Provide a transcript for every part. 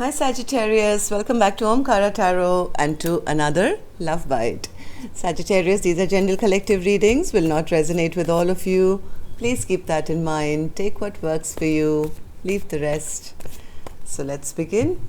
Hi Sagittarius, welcome back to Omkara Tarot and to another Love Bite. Sagittarius, these are general collective readings, will not resonate with all of you. Please keep that in mind. Take what works for you, leave the rest. So let's begin.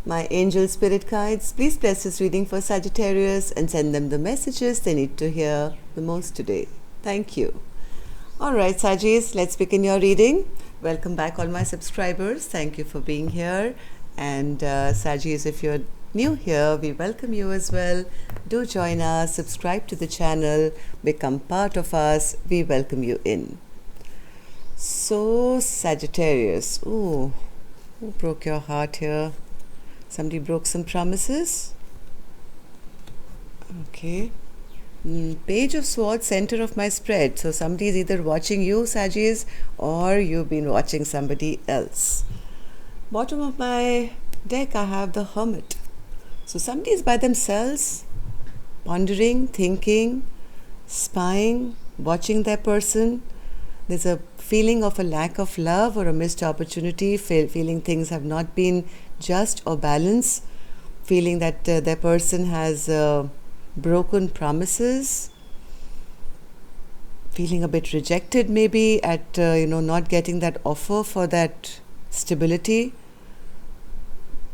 My angel spirit guides, please bless this reading for Sagittarius and send them the messages they need to hear the most today. Thank you. Alright Saggis, let's begin your reading. Welcome back all my subscribers. Thank you for being here. And Saggis, if you're new here, we welcome you as well. Do join us, subscribe to the channel, become part of us. We welcome you in. So Sagittarius, who broke your heart here? Somebody broke some promises? Okay. Page of Swords, center of my spread. So somebody is either watching you, Saggis, or you've been watching somebody else. Bottom of my deck, I have the Hermit. So somebody is by themselves, pondering, thinking, spying, watching their person. There's a feeling of a lack of love or a missed opportunity, feeling things have not been just or balanced, feeling that their person has broken promises, feeling a bit rejected maybe at not getting that offer for that stability,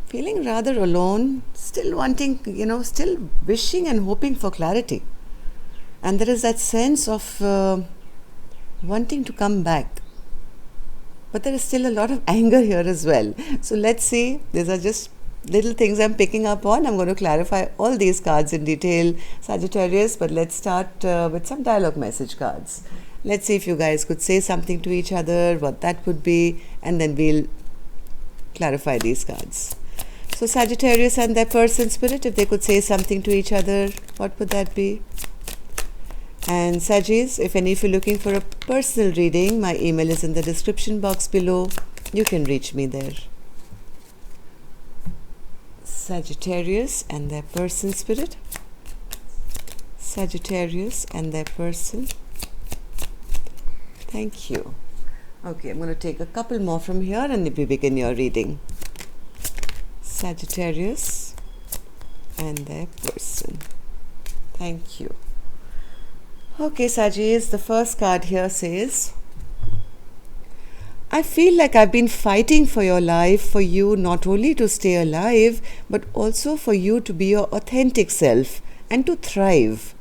feeling rather alone, still wanting, still wishing and hoping for clarity. And there is that sense of wanting to come back. But there is still a lot of anger here as well. So let's see. These are just little things I'm picking up on. I'm going to clarify all these cards in detail, Sagittarius, but let's start with some dialogue message cards. Let's see if you guys could say something to each other, what that would be, and then we'll clarify these cards. So Sagittarius and their person spirit, if they could say something to each other, what would that be? And Saggis, if any of you are looking for a personal reading, my email is in the description box below. You can reach me there. Sagittarius and their person spirit. Sagittarius and their person. Thank you. Okay, I'm going to take a couple more from here and we begin your reading. Sagittarius and their person. Thank you. Okay, Saggis, the first card here says, I feel like I've been fighting for your life, for you not only to stay alive, but also for you to be your authentic self and to thrive.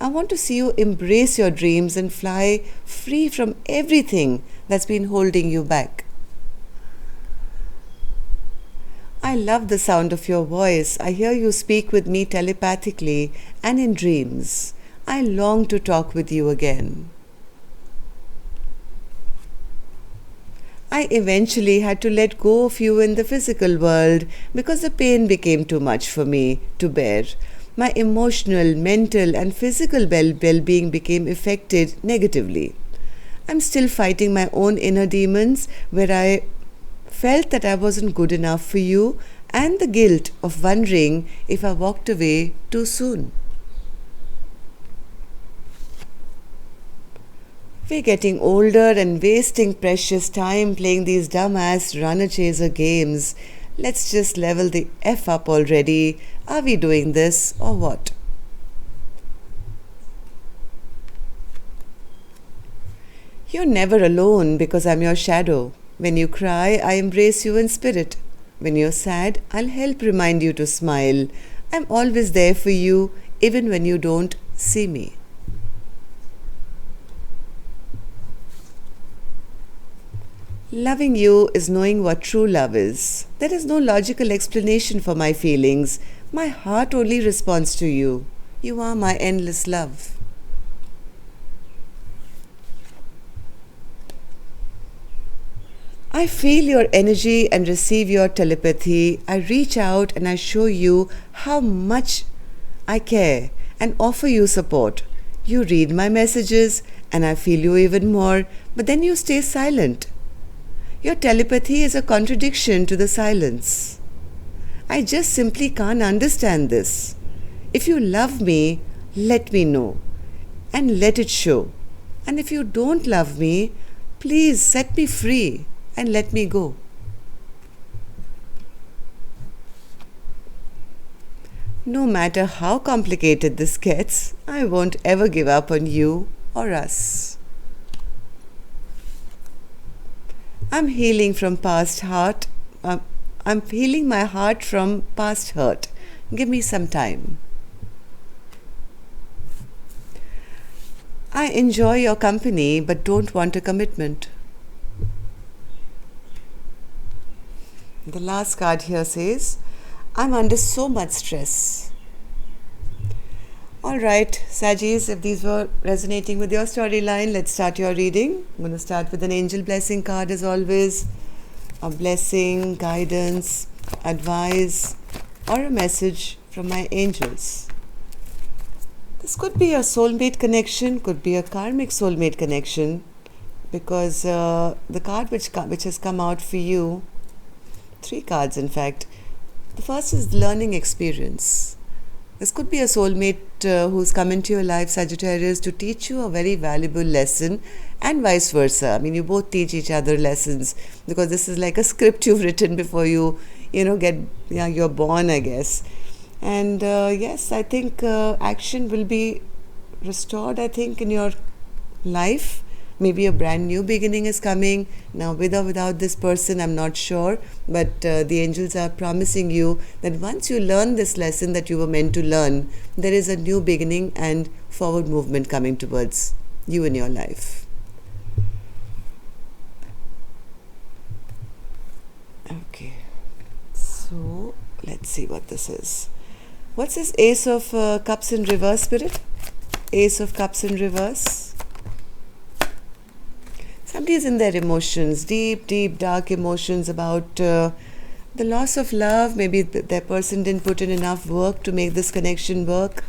I want to see you embrace your dreams and fly free from everything that's been holding you back. I love the sound of your voice. I hear you speak with me telepathically and in dreams. I long to talk with you again. I eventually had to let go of you in the physical world because the pain became too much for me to bear. My emotional, mental and physical well-being became affected negatively. I'm still fighting my own inner demons where I felt that I wasn't good enough for you and the guilt of wondering if I walked away too soon. We're getting older and wasting precious time playing these dumbass runner-chaser games. Let's just level the F up already. Are we doing this or what? You're never alone because I'm your shadow. When you cry, I embrace you in spirit. When you're sad, I'll help remind you to smile. I'm always there for you, even when you don't see me. Loving you is knowing what true love is. There is no logical explanation for my feelings. My heart only responds to you. You are my endless love. I feel your energy and receive your telepathy. I reach out and I show you how much I care and offer you support. You read my messages and I feel you even more, but then you stay silent. Your telepathy is a contradiction to the silence. I just simply can't understand this. If you love me, let me know and let it show. And if you don't love me, please set me free and let me go. No matter how complicated this gets, I won't ever give up on you or us. I'm healing from past heart. I'm healing my heart from past hurt. Give me some time. I enjoy your company but don't want a commitment. The last card here says, I'm under so much stress. Alright, Saggies, if these were resonating with your storyline, let's start your reading. I'm going to start with an angel blessing card as always. A blessing, guidance, advice, or a message from my angels. This could be a soulmate connection, could be a karmic soulmate connection, because the card which has come out for you, 3 cards in fact. The first is learning experience. This could be a soulmate who's come into your life, Sagittarius, to teach you a very valuable lesson, and vice versa. I mean, you both teach each other lessons, because this is like a script you've written before you're born, I guess. And yes, I think action will be restored, I think, in your life. Maybe a brand new beginning is coming. Now, with or without this person, I'm not sure. But the angels are promising you that once you learn this lesson that you were meant to learn, there is a new beginning and forward movement coming towards you in your life. Okay. So, let's see what this is. What's this Ace of Cups in reverse, Spirit? Ace of Cups in reverse. Somebody is in their emotions, deep, deep, dark emotions about the loss of love. Maybe their person didn't put in enough work to make this connection work.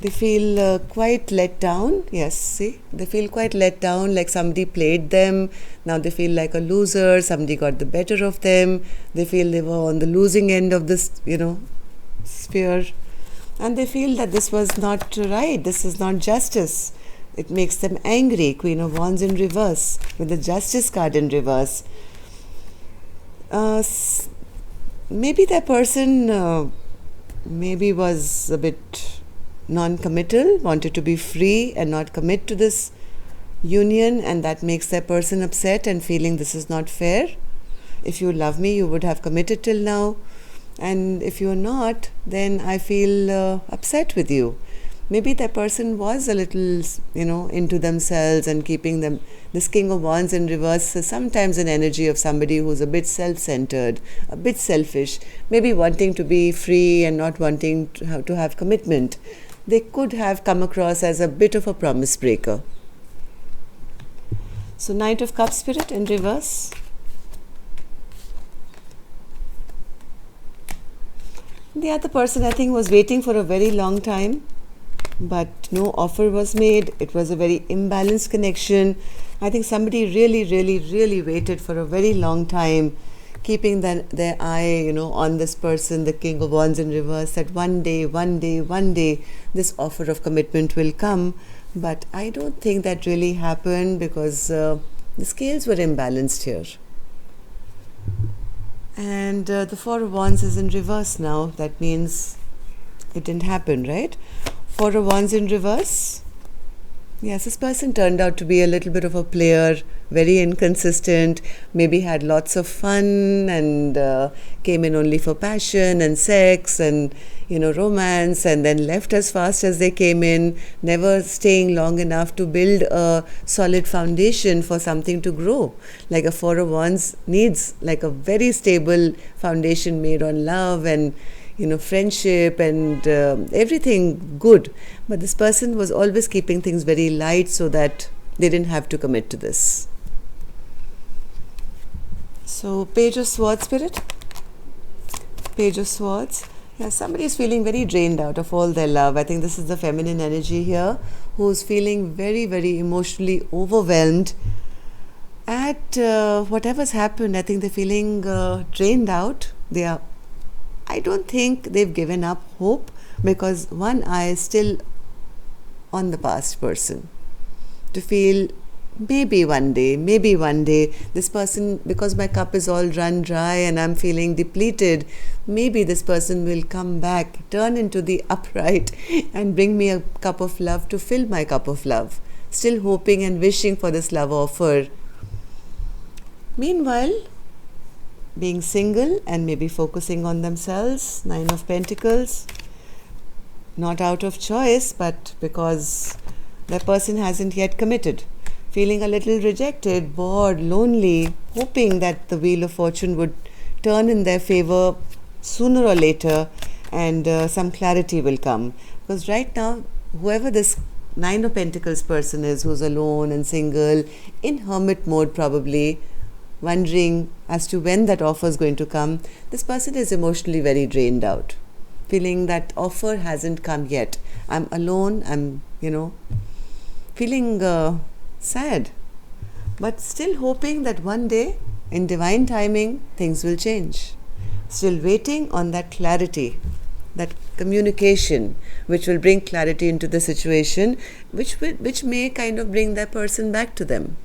They feel quite let down. Yes, see? They feel quite let down, like somebody played them. Now they feel like a loser. Somebody got the better of them. They feel they were on the losing end of this, sphere. And they feel that this was not right. This is not justice. It makes them angry. Queen of Wands in reverse with the Justice card in reverse. Maybe that person maybe was a bit non-committal, wanted to be free and not commit to this union, and that makes that person upset and feeling this is not fair. If you love me, you would have committed till now. And if you're not, then I feel upset with you. Maybe that person was a little, into themselves and keeping them. This King of Wands in reverse is sometimes an energy of somebody who's a bit self-centered, a bit selfish, maybe wanting to be free and not wanting to have commitment. They could have come across as a bit of a promise breaker. So Knight of Cups, Spirit, in reverse. The other person, I think, was waiting for a very long time, but no offer was made. It was a very imbalanced connection. I think somebody really, really, really waited for a very long time, keeping their eye, on this person, the King of Wands in reverse, that one day, this offer of commitment will come. But I don't think that really happened, because the scales were imbalanced here. And the Four of Wands is in reverse now. That means it didn't happen, right? Four of Wands in reverse. Yes, this person turned out to be a little bit of a player, very inconsistent, maybe had lots of fun and came in only for passion and sex and, romance, and then left as fast as they came in, never staying long enough to build a solid foundation for something to grow. Like a Four of Wands needs like a very stable foundation made on love and friendship and everything good. But this person was always keeping things very light so that they didn't have to commit to this. So Page of Swords, Spirit. Page of Swords. Yeah, somebody is feeling very drained out of all their love. I think this is the feminine energy here, who's feeling very, very emotionally overwhelmed at whatever's happened. I think they're feeling drained out. I don't think they've given up hope, because one eye is still on the past person. To feel maybe one day, this person, because my cup is all run dry and I'm feeling depleted, maybe this person will come back, turn into the upright, and bring me a cup of love to fill my cup of love. Still hoping and wishing for this love offer. Meanwhile, being single and maybe focusing on themselves, Nine of Pentacles, not out of choice, but because the person hasn't yet committed. Feeling a little rejected, bored, lonely, hoping that the wheel of fortune would turn in their favor sooner or later, and some clarity will come. Because right now, whoever this Nine of Pentacles person is, who's alone and single, in hermit mode probably, wondering as to when that offer is going to come, this person is emotionally very drained out. Feeling that offer hasn't come yet. I'm alone, I'm, feeling sad, but still hoping that one day, in divine timing, things will change. Still waiting on that clarity, that communication, which will bring clarity into the situation, which may kind of bring that person back to them.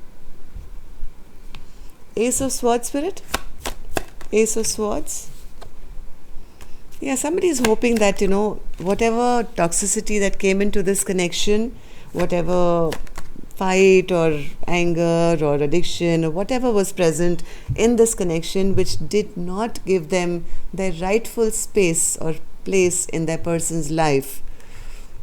Ace of Swords, Spirit. Ace of Swords. Yeah, somebody is hoping that, whatever toxicity that came into this connection, whatever fight or anger or addiction or whatever was present in this connection, which did not give them their rightful space or place in their person's life,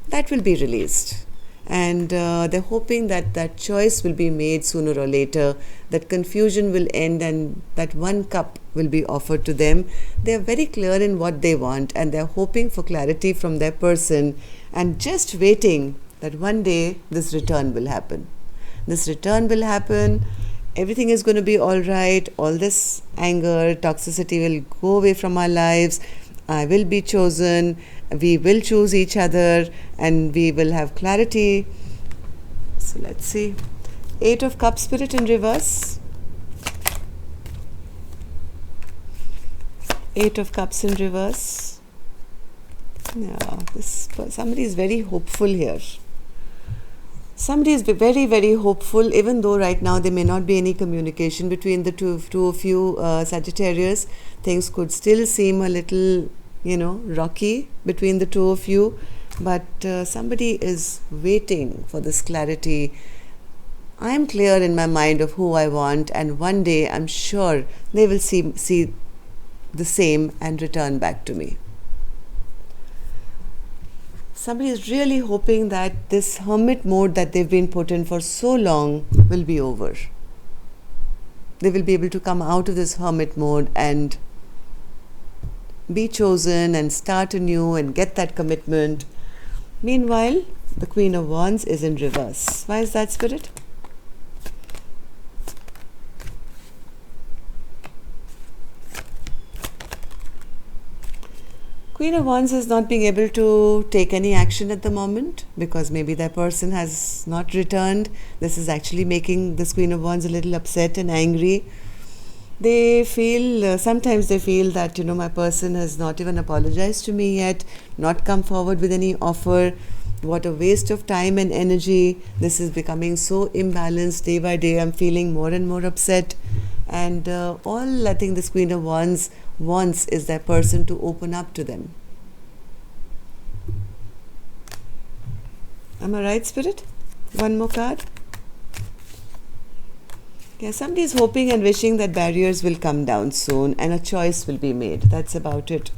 that will be released. And they're hoping that that choice will be made sooner or later, that confusion will end and that one cup will be offered to them. They're very clear in what they want and they're hoping for clarity from their person and just waiting that one day this return will happen. This return will happen. Everything is going to be all right. All this anger, toxicity will go away from our lives. I will be chosen. We will choose each other and we will have clarity. So let's see. Eight of Cups, Spirit, in reverse. Eight of Cups in reverse. Yeah, somebody is very hopeful here. Somebody is very, very hopeful, even though right now there may not be any communication between the two of you, Sagittarius. Things could still seem a little, rocky between the two of you. But somebody is waiting for this clarity. I am clear in my mind of who I want, and one day I'm sure they will see the same and return back to me. Somebody is really hoping that this hermit mode that they've been put in for so long will be over. They will be able to come out of this hermit mode and be chosen and start anew and get that commitment. Meanwhile, the Queen of Wands is in reverse. Why is that, Spirit? Queen of Wands is not being able to take any action at the moment because maybe that person has not returned. This is actually making this Queen of Wands a little upset and angry. They feel, sometimes they feel that, my person has not even apologized to me yet, not come forward with any offer. What a waste of time and energy. This is becoming so imbalanced day by day. I'm feeling more and more upset. And all I think this Queen of Wands wants is that person to open up to them. Am I right, Spirit? One more card. Yeah, somebody is hoping and wishing that barriers will come down soon and a choice will be made. That's about it.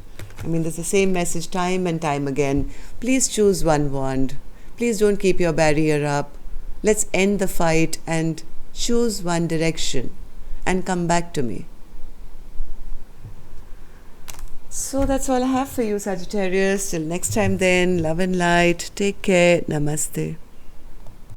I mean, there's the same message time and time again. Please choose one wand. Please don't keep your barrier up. Let's end the fight and choose one direction and come back to me. So that's all I have for you, Sagittarius. Till next time then, love and light. Take care. Namaste.